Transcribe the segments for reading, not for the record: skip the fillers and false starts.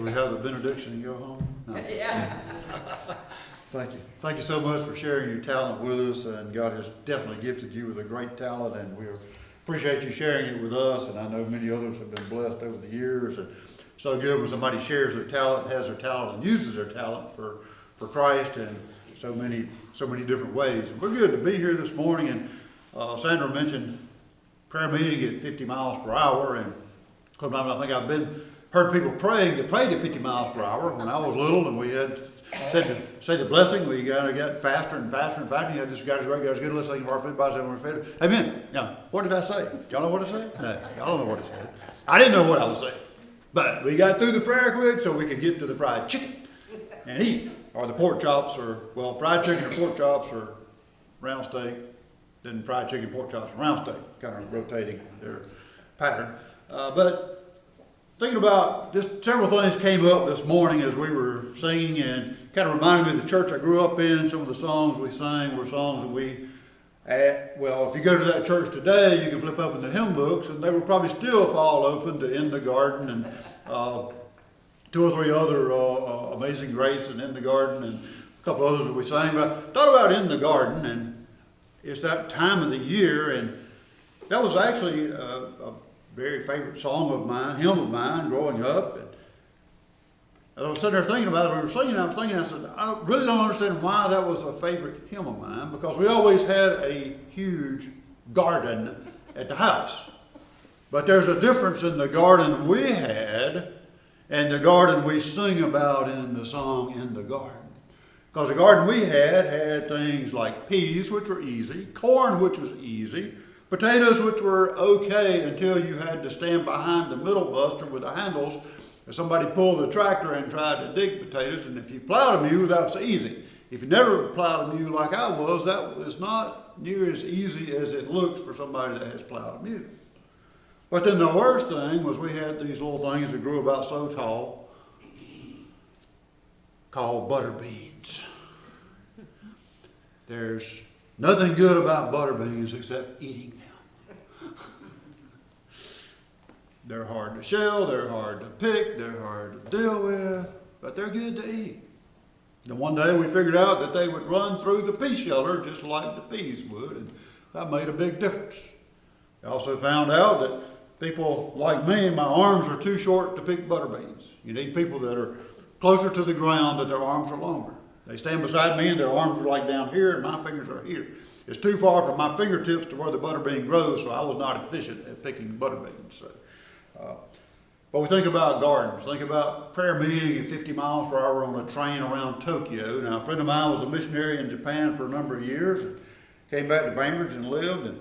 Should we have the benediction and go home? No. Yeah. Thank you. Thank you so much for sharing your talent with us, and God has definitely gifted you with a great talent, and we appreciate you sharing it with us, and I know many others have been blessed over the years. And so good when somebody shares their talent, has their talent, and uses their talent for Christ in so many different ways. And we're good to be here this morning, and Sandra mentioned prayer meeting at 50 miles per hour, and sometimes I think I've heard people praying that prayed at 50 miles per hour when I was little, and we had said to say the blessing. We got faster and faster and faster. You had this God is great, God is good. Let's sing our food by seven. We're fed. Amen. Now, what did I say? Y'all know what I said? No, y'all don't know what I said. I didn't know what I was saying, but we got through the prayer quick so we could get to the fried chicken and eat, or the pork chops, or well, fried chicken or pork chops or round steak. Then fried chicken, pork chops, and round steak, kind of rotating their pattern. But thinking about just several things came up this morning as we were singing, and kind of reminded me of the church I grew up in. Some of the songs we sang were songs that if you go to that church today, you can flip open the hymn books, and they would probably still fall open to In the Garden and two or three other Amazing Grace and In the Garden and a couple others that we sang. But I thought about In the Garden, and it's that time of the year, and that was actually a very favorite song of mine, hymn of mine growing up. And as I was sitting there thinking about it, we were singing, I said, I really don't understand why that was a favorite hymn of mine, because we always had a huge garden at the house. But there's a difference in the garden we had and the garden we sing about in the song In the Garden. Because the garden we had things like peas, which were easy, corn, which was easy, potatoes, which were okay until you had to stand behind the middle buster with the handles. If somebody pulled the tractor and tried to dig potatoes, and if you plowed a mule, that was easy. If you never plowed a mule like I was, that was not near as easy as it looks for somebody that has plowed a mule. But then the worst thing was we had these little things that grew about so tall called butter beans. There's nothing good about butter beans except eating them. They're hard to shell, they're hard to pick, they're hard to deal with, but they're good to eat. And one day we figured out that they would run through the pea sheller just like the peas would, and that made a big difference. I also found out that people like me, my arms are too short to pick butter beans. You need people that are closer to the ground, that their arms are longer. They stand beside me and their arms are like down here and my fingers are here. It's too far from my fingertips to where the butter bean grows, so I was not efficient at picking butter beans. So, but we think about gardens. Think about prayer meeting at 50 miles per hour on a train around Tokyo. Now, a friend of mine was a missionary in Japan for a number of years and came back to Bainbridge and lived. And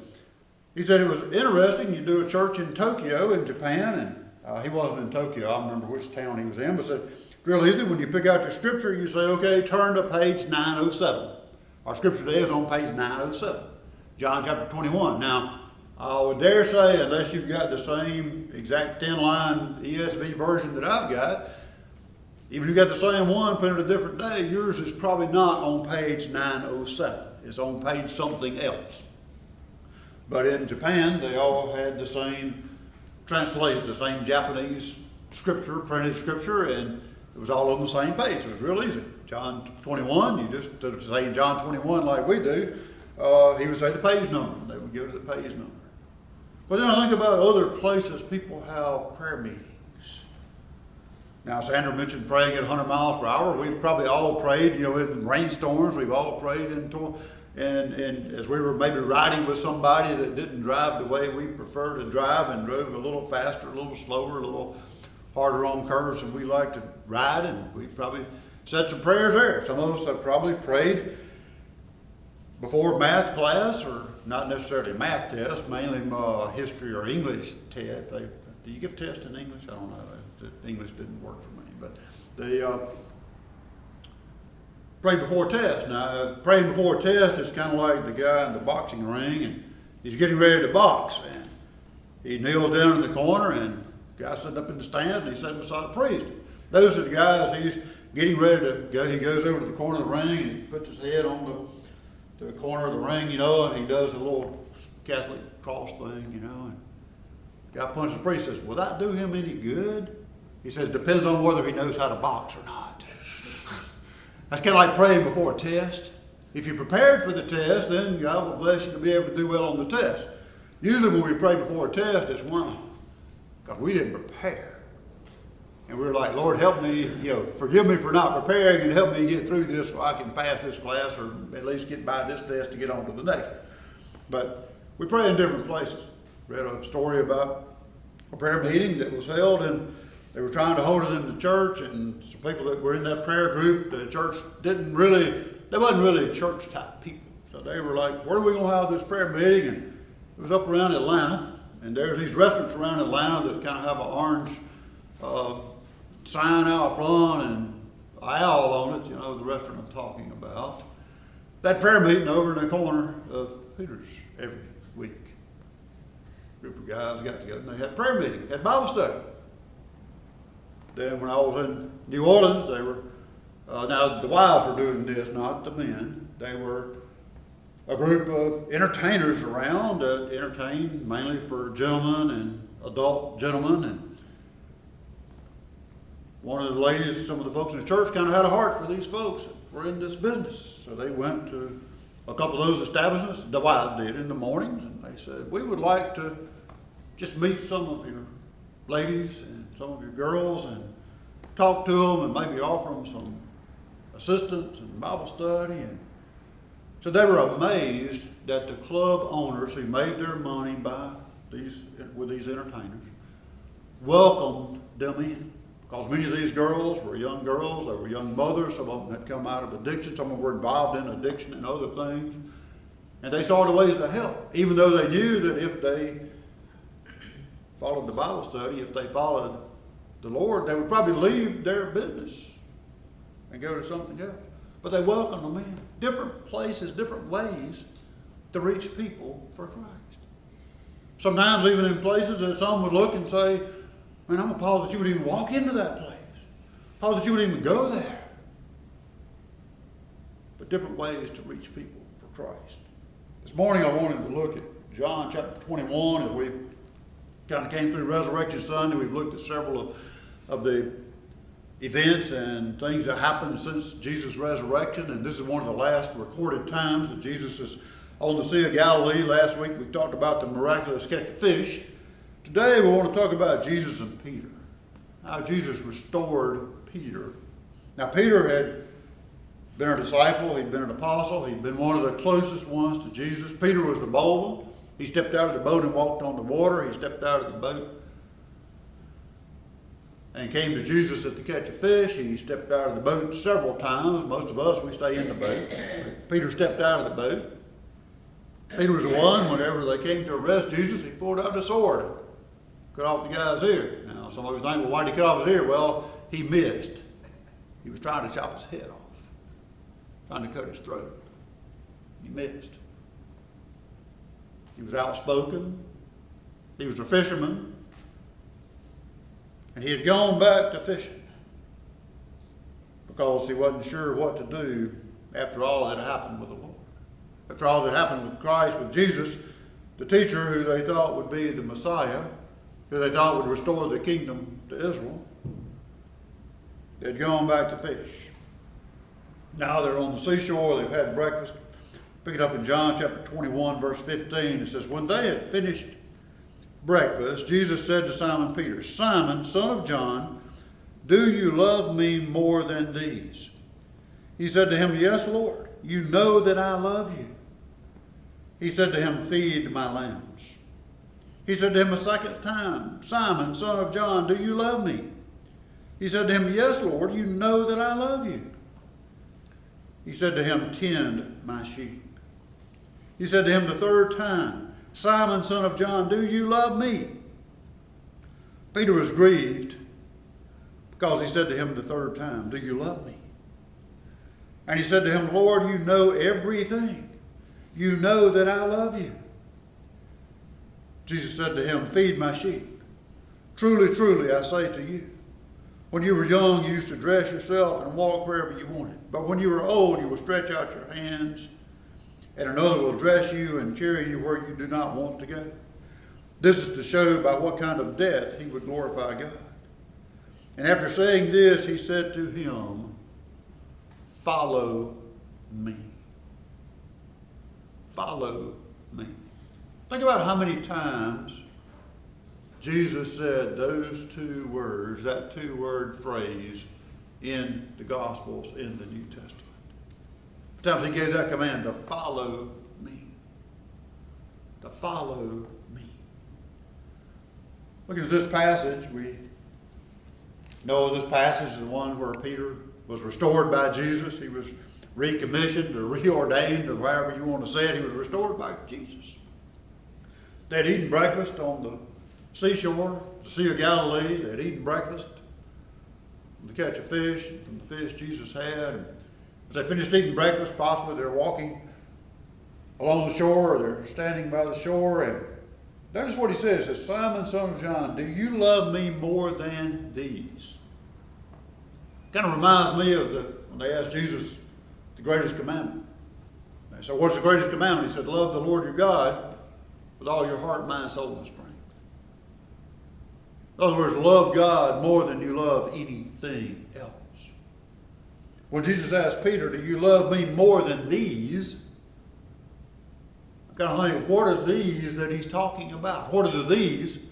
he said it was interesting. You do a church in Tokyo in Japan, and he wasn't in Tokyo. I don't remember which town he was in, but said, real easy. When you pick out your scripture, you say, okay, turn to page 907. Our scripture today is on page 907, John chapter 21. Now, I would dare say, unless you've got the same exact 10-line ESV version that I've got, even if you've got the same one, put it a different day, yours is probably not on page 907. It's on page something else. But in Japan, they all had the same translation, the same Japanese scripture, printed scripture, and it was all on the same page. It was real easy. John 21, you just, instead of saying John 21 like we do, he would say the page number. They would go to the page number. But then I think about other places people have prayer meetings. Now, Sandra mentioned praying at 100 miles per hour. We've probably all prayed, in rainstorms. We've all prayed and as we were maybe riding with somebody that didn't drive the way we prefer to drive and drove a little faster, a little slower, a little harder on curves than we like to ride, and we've probably said some prayers there. Some of us have probably prayed before math class, or not necessarily math test, mainly history or English test. Do you give tests in English? I don't know. English didn't work for me, but they prayed before test. Now, praying before test is kind of like the guy in the boxing ring, and he's getting ready to box, and he kneels down in the corner, and the guy sitting up in the stands, and he's sitting beside a priest. Those are the guys he's getting ready to go. He goes over to the corner of the ring, and he puts his head on the corner of the ring, and he does a little Catholic cross thing, and the guy punches the priest, says, will that do him any good? He says, depends on whether he knows how to box or not. That's kind of like praying before a test. If you're prepared for the test, then God will bless you to be able to do well on the test. Usually when we pray before a test, it's why? Because we didn't prepare. And we're like, Lord, help me, forgive me for not preparing and help me get through this so I can pass this class or at least get by this test to get on to the next. But we pray in different places. Read a story about a prayer meeting that was held, and they were trying to hold it in the church, and some people that were in that prayer group, the church they wasn't really church type people. So they were like, where are we going to have this prayer meeting? And it was up around Atlanta, and there's these restaurants around Atlanta that kind of have an orange sign out front and owl on it, the restaurant I'm talking about. That prayer meeting over in the corner of Hooters every week. A group of guys got together and they had prayer meeting, had Bible study. Then when I was in New Orleans, they were, now the wives were doing this, not the men. They were a group of entertainers around that entertained mainly for gentlemen and adult gentlemen. And one of the ladies, some of the folks in the church kind of had a heart for these folks that were in this business. So they went to a couple of those establishments, the wives did, in the mornings, and they said, we would like to just meet some of your ladies and some of your girls and talk to them and maybe offer them some assistance and Bible study. And so they were amazed that the club owners who made their money with these entertainers welcomed them in. Because many of these girls were young girls, they were young mothers, some of them had come out of addiction, some of them were involved in addiction and other things. And they saw the ways to help, even though they knew that if they followed the Bible study, if they followed the Lord, they would probably leave their business and go to something else. But they welcomed them in. Different places, different ways to reach people for Christ. Sometimes even in places that some would look and say, man, I'm appalled that you would even walk into that place. Appalled that you would even go there. But different ways to reach people for Christ. This morning I wanted to look at John chapter 21 as we kind of came through Resurrection Sunday. We've looked at several of the events and things that happened since Jesus' resurrection. And this is one of the last recorded times that Jesus is on the Sea of Galilee. Last week we talked about the miraculous catch of fish. Today we want to talk about Jesus and Peter. How Jesus restored Peter. Now Peter had been a disciple, he'd been an apostle, he'd been one of the closest ones to Jesus. Peter was the bold one. He stepped out of the boat and walked on the water. He stepped out of the boat and came to Jesus at the catch of fish. He stepped out of the boat several times. Most of us, we stay in the boat. Peter stepped out of the boat. Peter was the one, whenever they came to arrest Jesus, he pulled out a sword and cut off the guy's ear. Now, some of you think, well, why did he cut off his ear? Well, he missed. He was trying to chop his head off, trying to cut his throat. He missed. He was outspoken. He was a fisherman. And he had gone back to fishing because he wasn't sure what to do after all that happened with the Lord. After all that happened with Christ, with Jesus, the teacher who they thought would be the Messiah, who they thought would restore the kingdom to Israel, they had gone back to fish. Now they're on the seashore, they've had breakfast. Pick it up in John chapter 21, verse 15. It says, when they had finished breakfast, Jesus said to Simon Peter, Simon, son of John, do you love me more than these? He said to him, yes, Lord, you know that I love you. He said to him, feed my lambs. He said to him a second time, Simon, son of John, do you love me? He said to him, yes, Lord, you know that I love you. He said to him, tend my sheep. He said to him the third time, Simon, son of John, do you love me? Peter was grieved because he said to him the third time, do you love me? And he said to him, Lord, you know everything. You know that I love you. Jesus said to him, feed my sheep. Truly, truly, I say to you, when you were young, you used to dress yourself and walk wherever you wanted. But when you are old, you will stretch out your hands, and another will dress you and carry you where you do not want to go. This is to show by what kind of death he would glorify God. And after saying this, he said to him, "Follow me." Follow me. Think about how many times Jesus said those two words, that two-word phrase, in the Gospels in the New Testament. Times he gave that command to follow me. To follow me. Looking at this passage, we know this passage is the one where Peter was restored by Jesus. He was recommissioned or reordained, or however you want to say it. He was restored by Jesus. They'd eaten breakfast on the seashore, the Sea of Galilee. They'd eaten breakfast to catch a fish, and from the fish Jesus had. And as they finished eating breakfast, possibly they're walking along the shore, or they're standing by the shore, and that is what he says. He says, "Simon, son of John, do you love me more than these?" Kind of reminds me of when they asked Jesus the greatest commandment. They said, "What's the greatest commandment?" He said, "Love the Lord your God with all your heart, mind, soul, and strength." In other words, love God more than you love anything else. When Jesus asked Peter, "Do you love me more than these?" I kind of think, what are these that he's talking about? What are the these?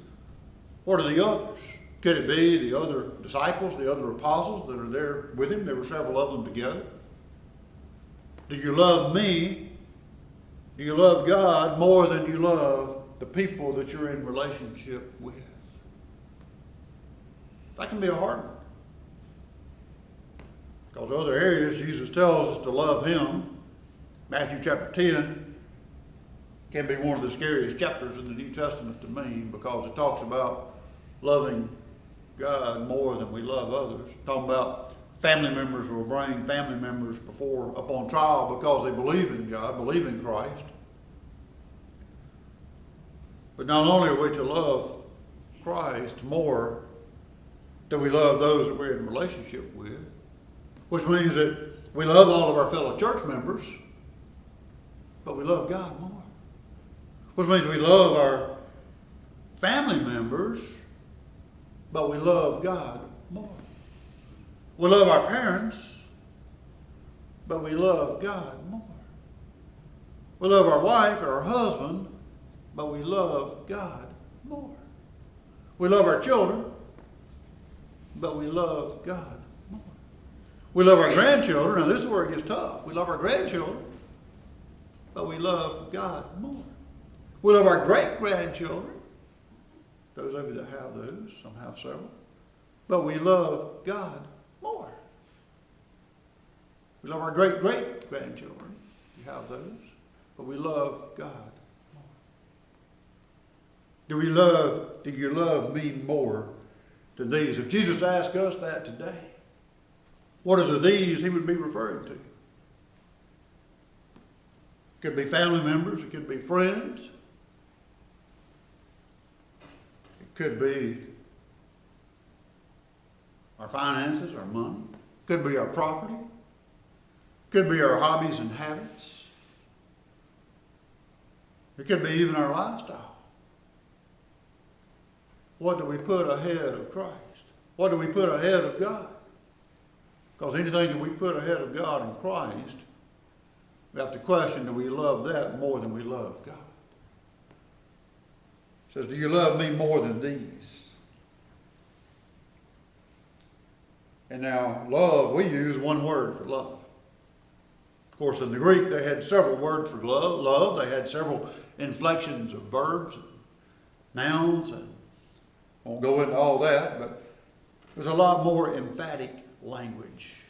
What are the others? Could it be the other disciples, the other apostles that are there with him? There were several of them together. Do you love me? Do you love God more than you love the people that you're in relationship with? That can be a hard one. Because in other areas, Jesus tells us to love him. Matthew chapter 10 can be one of the scariest chapters in the New Testament to me, because it talks about loving God more than we love others. Talking about family members will bring family members upon trial because they believe in God, believe in Christ. But not only are we to love Christ more than we love those that we're in relationship with, which means that we love all of our fellow church members, but we love God more. Which means we love our family members, but we love God more. We love our parents, but we love God more. We love our wife or our husband, but we love God more. We love our children, but we love God more. We love our grandchildren. Now this is where it gets tough. We love our grandchildren, but we love God more. We love our great-grandchildren. Those of you that have those, some have several. But we love God more. We love our great-great-grandchildren. You have those. But we love God more. Do you love me more than these? If Jesus asked us that today, what are the these he would be referring to? It could be family members. It could be friends. Could be our finances, our money. Could be our property. Could be our hobbies and habits. It could be even our lifestyle. What do we put ahead of Christ? What do we put ahead of God? Because anything that we put ahead of God and Christ, we have to question, do we love that more than we love God? It says, do you love me more than these? And now, love, we use one word for love. Of course, in the Greek, they had several words for love. They had several inflections of verbs and nouns. And I won't go into all that, but there's a lot more emphatic language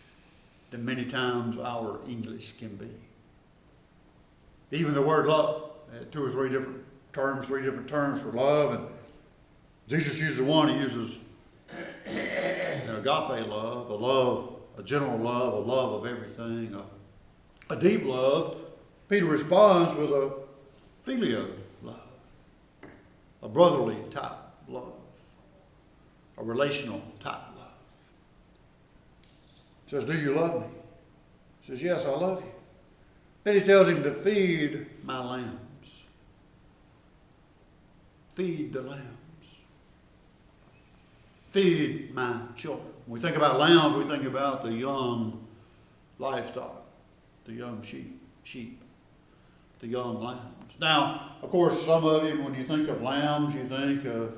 than many times our English can be. Even the word love had two or three different terms for love, and Jesus uses one. He uses an agape love, a general love, a love of everything, a deep love. Peter responds with a phileo love, a brotherly type love, a relational type love. He says, do you love me? He says, yes, I love you. Then he tells him to feed my lambs. Feed the lambs. Feed my children. When we think about lambs, we think about the young livestock, the young sheep, the young lambs. Now, of course, some of you, when you think of lambs, you think of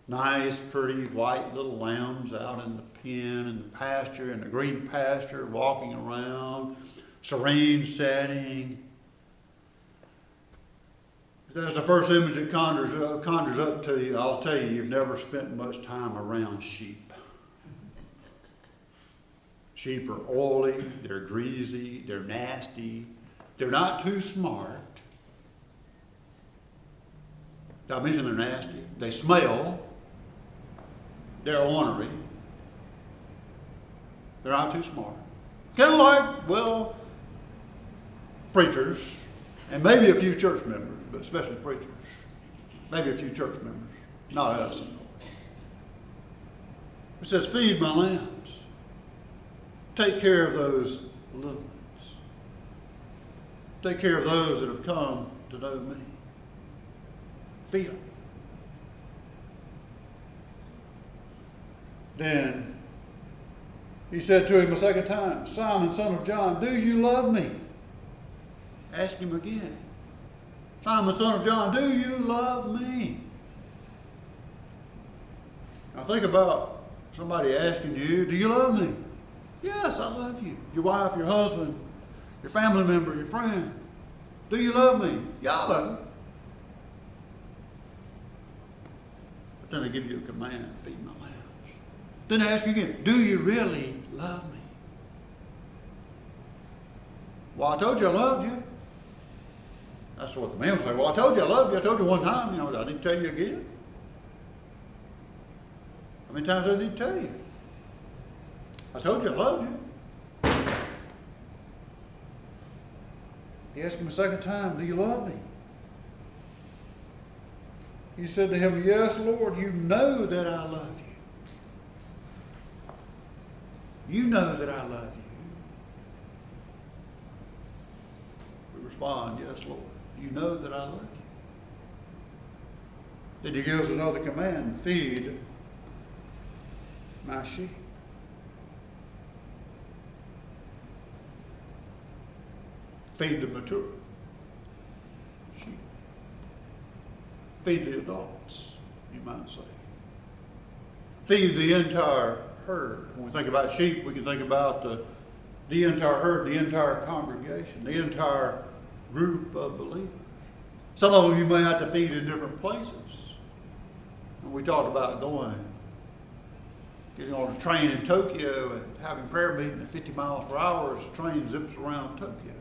nice, pretty, white little lambs out in the pen, in the pasture, in the green pasture, walking around, serene setting. That's the first image that conjures up to you. I'll tell you, you've never spent much time around sheep. Sheep are oily, they're greasy, they're nasty, they're not too smart. Did I mention they're nasty? They smell, they're ornery, they're not too smart. Kind of like, well, preachers, and maybe a few church members, but especially preachers. Maybe a few church members, not us. It says, feed my lambs. Take care of those little ones. Take care of those that have come to know me. Feed them. Then he said to him a second time, Simon, son of John, do you love me? Ask him again. Simon, son of John, do you love me? Now think about somebody asking you, do you love me? Yes, I love you. Your wife, your husband, your family member, your friend. Do you love me? Yeah, I love you. But then they give you a command, feed my lambs. Then they ask you again, do you really love me? Well, I told you I loved you. That's what the man would say. Well, I told you I loved you. I told you one time. I need to tell you again. How many times do I need to tell you? I told you I loved you. He asked him a second time, do you love me? He said to him, yes, Lord, you know that I love you. You know that I love you. We respond, yes, Lord. You know that I love you. Then he gives another command, feed my sheep. Feed the mature sheep. Feed the adults, you might say. Feed the entire herd. When we think about sheep, we can think about the entire herd, the entire congregation, the entire group of believers. Some of them you may have to feed in different places. And we talked about getting on a train in Tokyo and having prayer meeting at 50 miles per hour as the train zips around Tokyo.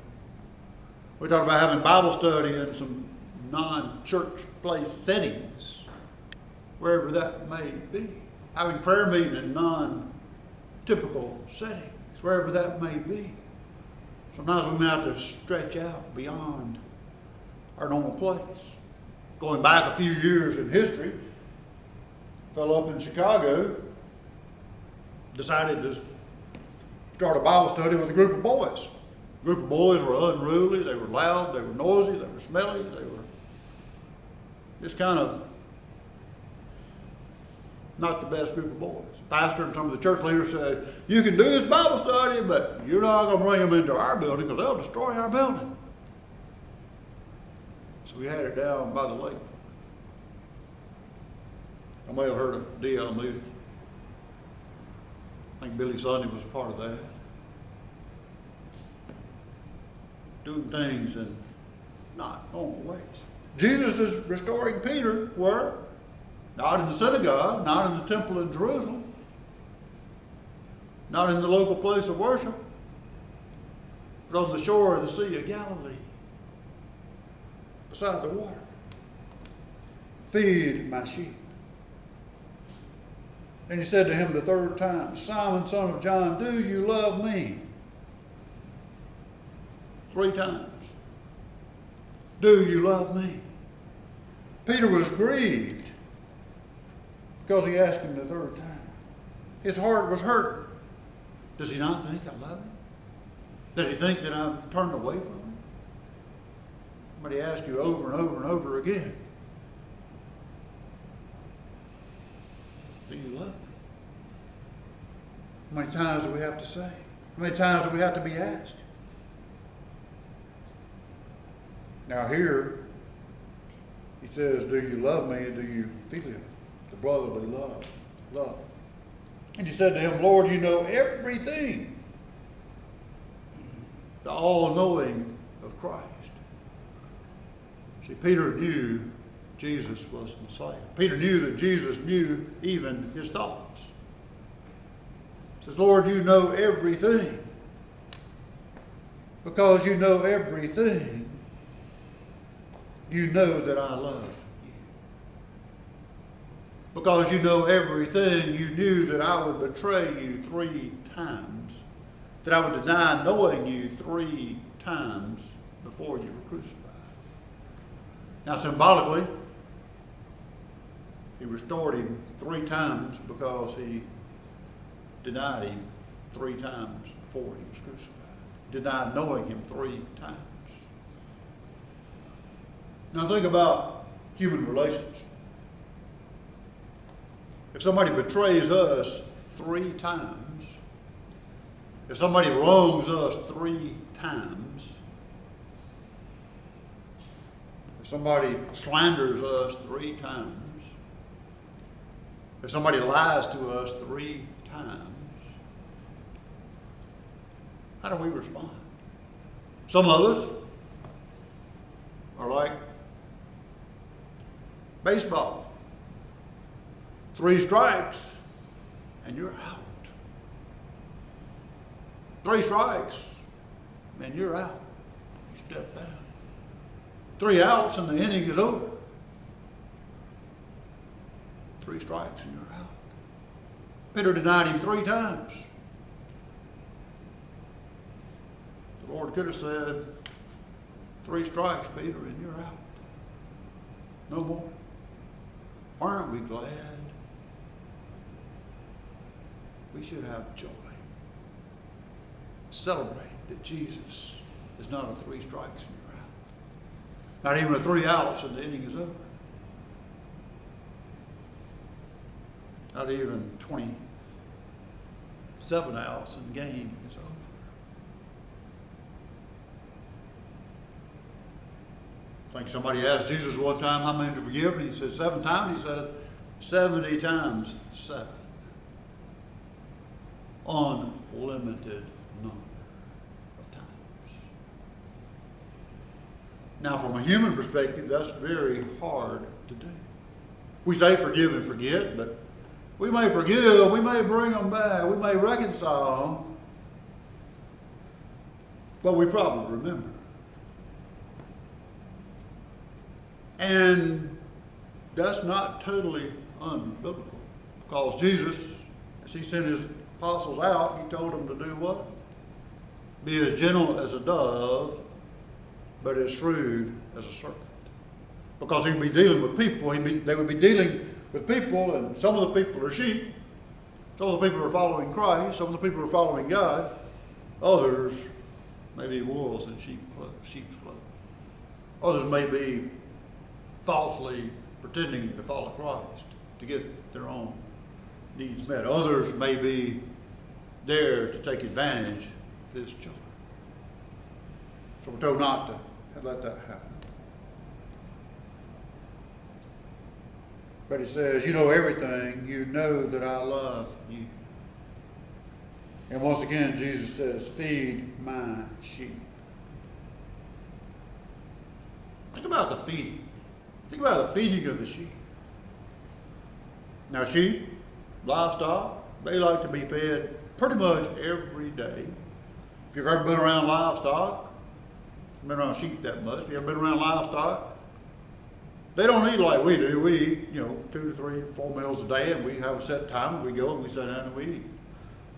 We talked about having Bible study in some non-church place settings, wherever that may be. Having prayer meeting in non-typical settings, wherever that may be. Sometimes we may have to stretch out beyond our normal place. Going back a few years in history, a fellow up in Chicago decided to start a Bible study with a group of boys. A group of boys were unruly, they were loud, they were noisy, they were smelly, they were just kind of not the best group of boys. The pastor and some of the church leaders said, you can do this Bible study, but you're not going to bring them into our building because they'll destroy our building. So we had it down by the lake. I may have heard of D.L. Moody. I think Billy Sunday was a part of that. Doing things in not normal ways. Jesus is restoring Peter where? Not in the synagogue, not in the temple in Jerusalem, not in the local place of worship, but on the shore of the Sea of Galilee, beside the water. Feed my sheep. And he said to him the third time, Simon, son of John, do you love me? 3 times. Do you love me? Peter was grieved because he asked him the third time. His heart was hurt. Does he not think I love him? Does he think that I've turned away from him? Somebody asks you over and over and over again, do you love me? How many times do we have to say? How many times do we have to be asked? Now here, he says, do you love me? Do you filial? The brotherly love. And he said to him, Lord, you know everything. The all-knowing of Christ. See, Peter knew Jesus was Messiah. Peter knew that Jesus knew even his thoughts. He says, Lord, you know everything. Because you know everything, you know that I love you. Because you know everything, you knew that I would betray you 3 times, that I would deny knowing you 3 times before you were crucified. Now, symbolically, he restored him 3 times because he denied him 3 times before he was crucified. Denied knowing him 3 times. Now think about human relations. If somebody betrays us 3 times, if somebody wrongs us 3 times, if somebody slanders us 3 times, if somebody lies to us 3 times, how do we respond? Some of us are like baseball. 3 strikes and you're out. 3 strikes and you're out. You step down. 3 outs and the inning is over. 3 strikes and you're out. Peter denied him 3 times. The Lord could have said, 3 strikes, Peter, and you're out. No more. Aren't we glad? We should have joy. Celebrate that Jesus is not a 3 strikes and you're out. Not even a 3 outs and the inning is over. Not even 27 outs and the game is over. I think somebody asked Jesus one time how many to forgive, and he said 7 times. He said 70 times 7. Unlimited number of times. Now, from a human perspective, that's very hard to do. We say forgive and forget, but we may forgive, we may bring them back, we may reconcile, but we probably remember. And that's not totally unbiblical, because Jesus, as he sent his apostles out, he told them to do what? Be as gentle as a dove, but as shrewd as a serpent. Because he'd be dealing with people, they would be dealing with people, and some of the people are sheep, some of the people are following Christ, some of the people are following God, others may be wolves in sheep's clothing. Others may be falsely pretending to follow Christ to get their own needs met. Others may be there to take advantage of his children. So we're told not to let that happen. But he says, you know everything, you know that I love you. And once again, Jesus says, feed my sheep. Think about the feeding. Think about the feeding of the sheep. Now sheep, livestock, they like to be fed pretty much every day. If you've ever been around livestock, been around sheep that much, if you've ever been around livestock, they don't eat like we do. We eat, 2 to 3, 4 meals a day, and we have a set time, and we go and we sit down and we eat.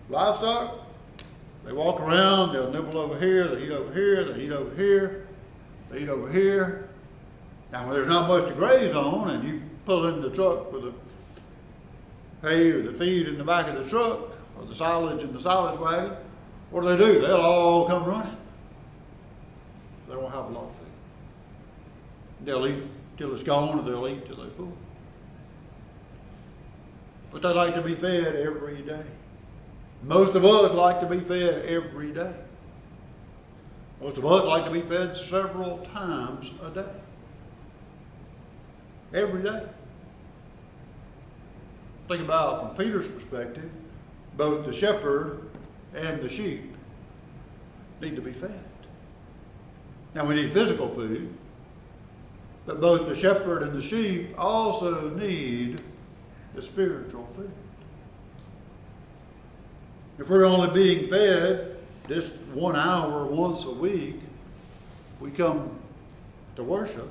Livestock, they walk around, they'll nibble over here, they eat over here, they eat over here, they eat over here. Now, when there's not much to graze on, and you pull in the truck with the hay or the feed in the back of the truck, or the silage in the silage wagon, what do? They'll all come running. If they don't have a lot of feed. They'll eat till it's gone, or they'll eat till they're full. But they like to be fed every day. Most of us like to be fed every day. Most of us like to be fed several times a day. Every day. Think about it from Peter's perspective, both the shepherd and the sheep need to be fed. Now we need physical food, but both the shepherd and the sheep also need the spiritual food. If we're only being fed this 1 hour once a week, we come to worship.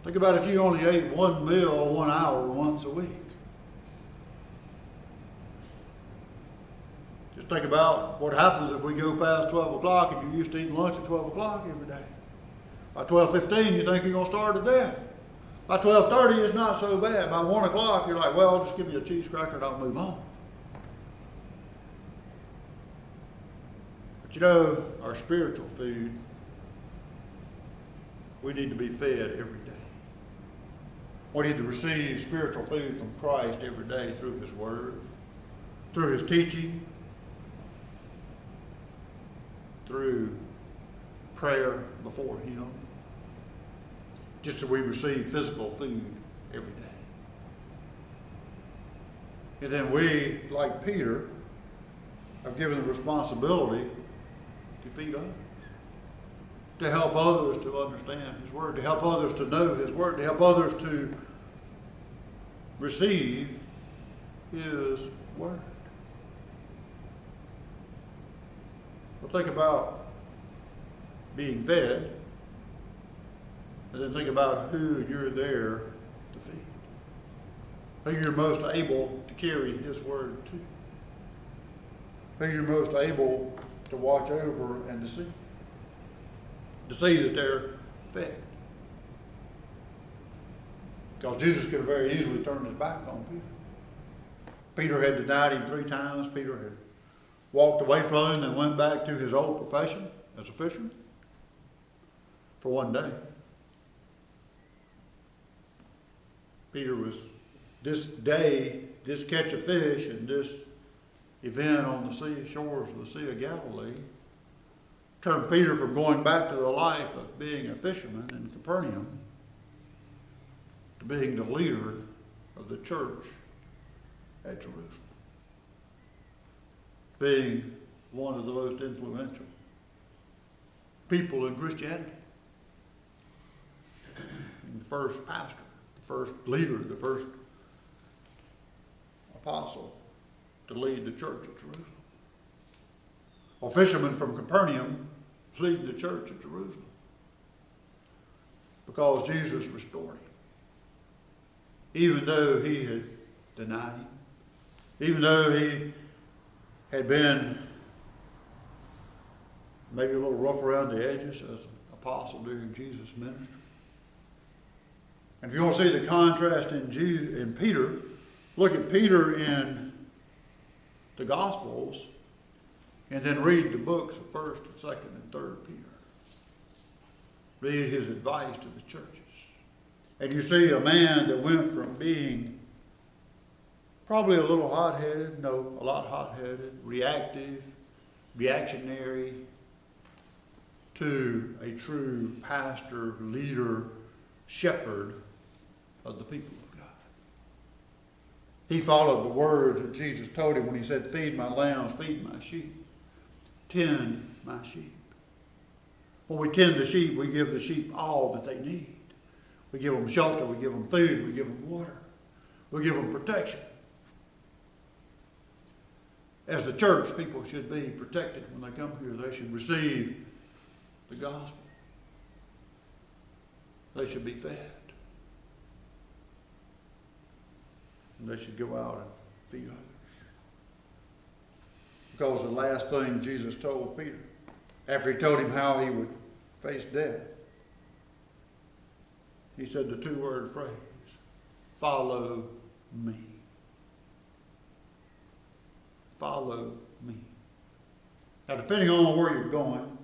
Think about if you only ate one meal 1 hour once a week. Just think about what happens if we go past 12 o'clock and you're used to eating lunch at 12 o'clock every day. By 12:15, you think you're going to starve to death. By 12:30, it's not so bad. By 1 o'clock, you're like, well, just give me a cheese cracker and I'll move on. But you know, our spiritual food, we need to be fed every day. We need to receive spiritual food from Christ every day through His Word, through His teaching, through prayer before Him, just as we receive physical food every day. And then we, like Peter, are given the responsibility to feed others, to help others to understand His Word, to help others to know His Word, to help others to receive His Word. Well, think about being fed, and then think about who you're there to feed, who you're most able to carry His Word to, who you're most able to watch over and to see that they're fed. Because Jesus could have very easily turned His back on Peter. Peter had denied Him 3 times. Peter had walked away from Him and went back to his old profession as a fisherman for one day. Peter was, this day, this catch of fish and this event on the shores of the Sea of Galilee turned Peter from going back to the life of being a fisherman in Capernaum to being the leader of the church at Jerusalem, being one of the most influential people in Christianity, and the first pastor, the first leader, the first apostle to lead the church at Jerusalem. A fisherman from Capernaum leading the church at Jerusalem because Jesus restored him. Even though he had denied Him, even though he had been maybe a little rough around the edges as an apostle during Jesus' ministry. And if you want to see the contrast in Peter, look at Peter in the Gospels and then read the books of 1st and 2nd and 3rd Peter. Read his advice to the churches. And you see a man that went from being probably a little hot-headed, no, a lot hot-headed, reactive, reactionary, to a true pastor, leader, shepherd of the people of God. He followed the words that Jesus told him when He said, feed my lambs, feed my sheep, tend my sheep. When we tend the sheep, we give the sheep all that they need. We give them shelter, we give them food, we give them water, we give them protection. As the church, people should be protected when they come here. They should receive the gospel. They should be fed. And they should go out and feed others. Because the last thing Jesus told Peter, after He told him how he would face death, He said the 2-word phrase, follow me. Follow me. Now, depending on where you're going,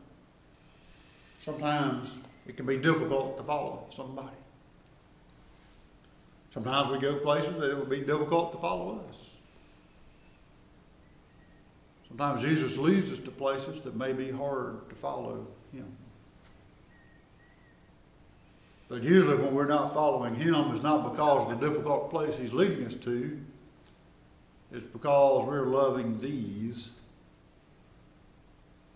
sometimes it can be difficult to follow somebody. Sometimes we go places that it would be difficult to follow us. Sometimes Jesus leads us to places that may be hard to follow him. But usually when we're not following him, it's not because of the difficult place he's leading us to. It's because we're loving these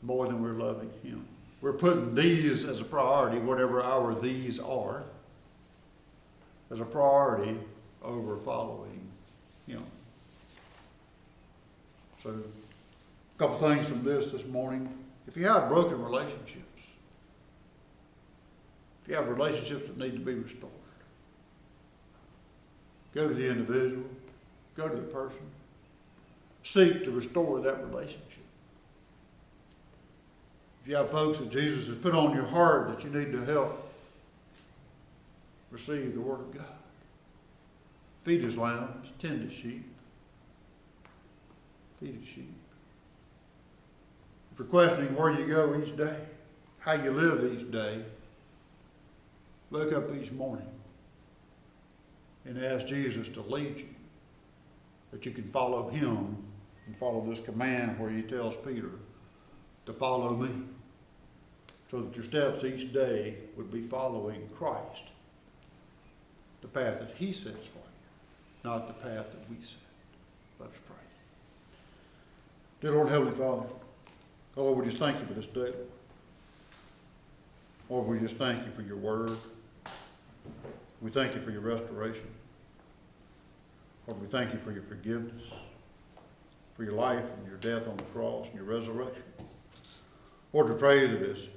more than we're loving him. We're putting these as a priority, whatever our these are, as a priority over following him. So, a couple things from this morning. If you have broken relationships, if you have relationships that need to be restored, go to the individual, go to the person, seek to restore that relationship. If you have folks that Jesus has put on your heart that you need to help receive the Word of God, feed his lambs, tend his sheep, feed his sheep. If you're questioning where you go each day, how you live each day, wake up each morning and ask Jesus to lead you, that you can follow him and follow this command where he tells Peter to follow me, so that your steps each day would be following Christ, the path that he sets for you, not the path that we set. Let us pray. Dear Lord, Heavenly Father, Lord, we just thank you for this day. Lord, we just thank you for your word. We thank you for your restoration. Lord, we thank you for your forgiveness, for your life and your death on the cross and your resurrection. Lord, we pray that as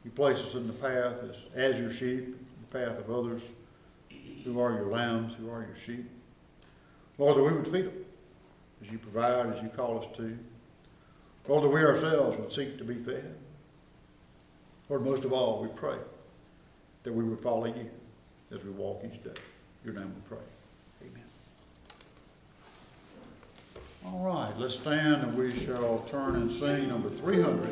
you place us in the path as your sheep, the path of others who are your lambs, who are your sheep, Lord, that we would feed them as you provide, as you call us to. Lord, that we ourselves would seek to be fed. Lord, most of all, we pray that we would follow you as we walk each day. In your name we pray. Amen. All right, let's stand and we shall turn and sing number 300.